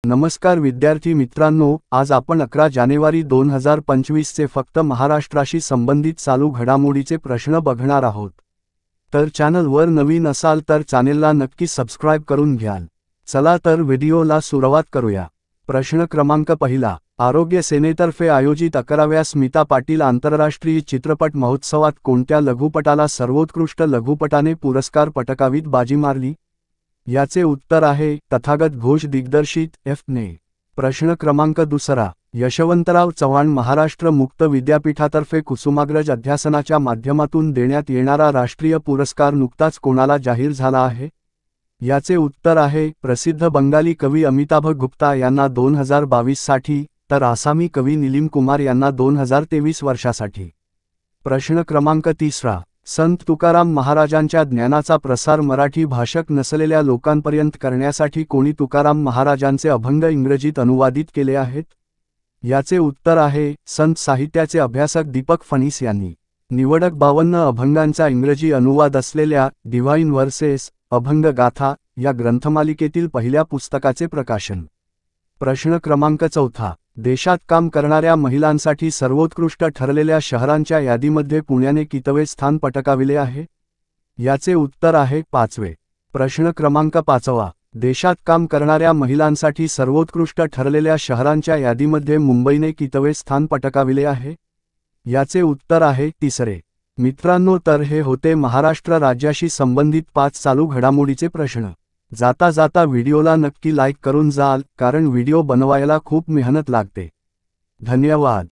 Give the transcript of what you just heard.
नमस्कार विद्यार्थी मित्रांनो, आज आपण 11 जानेवारी 2025 चे फक्त महाराष्ट्राशी संबंधित चालू घडामोडीचे प्रश्न बघणार आहोत। तर चॅनलवर नवीन असाल तर चॅनेलला नक्की सबस्क्राइब करून घ्याल। चला तर व्हिडिओला सुरुवात करूया। प्रश्न क्रमांक पहिला, आरोग्य सेनेतर्फे आयोजित 11व्या स्मिता पाटील आंतरराष्ट्रीय चित्रपट महोत्सवात कोणत्या लघुपटाला सर्वोत्कृष्ट लघुपटाने पुरस्कार पटकावीत बाजी मारली? याचे उत्तर आहे तथागत घोष दिग्दर्शित ने। प्रश्न क्रमांक दुसरा, यशवंतराव चव्हाण महाराष्ट्र मुक्त विद्यापीठातर्फे कुसुमाग्रज अध्यासनाच्या माध्यमातून देण्यात येणारा राष्ट्रीय पुरस्कार नुकताच कोणाला जाहीर झाला आहे? याचे उत्तर आहे प्रसिद्ध बंगाली कवी अमिताभ गुप्ता यांना 2022 साठी, तर आसामी कवी निलिम कुमार यांना 2023 वर्षासाठी। प्रश्न क्रमांक तिसरा, संत तुकाराम महाराजांच्या ज्ञानाचा प्रसार मराठी भाषक नसलेल्या लोकांपर्यंत करण्यासाठी कोणी तुकाराम महाराजांचे अभंग इंग्रजीत अनुवादित केले आहेत? याचे उत्तर आहे संत साहित्याचे अभ्यासक दीपक फणीस यांनी। निवडक 52 अभंगांचा इंग्रजी अनुवाद असलेल्या डिव्हाइन व्हर्सेस अभंग गाथा या ग्रंथमालिकेतील पहिल्या पुस्तकाचे प्रकाशन। प्रश्न क्रमांक चौथा, देशात काम करणाऱ्या महिलांसाठी सर्वोत्कृष्ट ठरलेल्या शहरांच्या यादीमध्ये पुण्याने कितवे स्थान पटकाविले आहे? याचे उत्तर आहे 5वे। प्रश्न क्रमांक 5वा, देशात काम करणाऱ्या महिलांसाठी सर्वोत्कृष्ट ठरलेल्या शहरांच्या यादीमध्ये मुंबईने कितवे स्थान पटकाविले आहे? याचे उत्तर आहे 3रे। मित्रांनो, तर हे होते महाराष्ट्र राज्याशी संबंधित 5 चालू घडामोडीचे प्रश्न। जाता जाता व्हिडिओला नक्की लाईक करून जाल, कारण व्हिडिओ बनवायला खूप मेहनत लागते। धन्यवाद।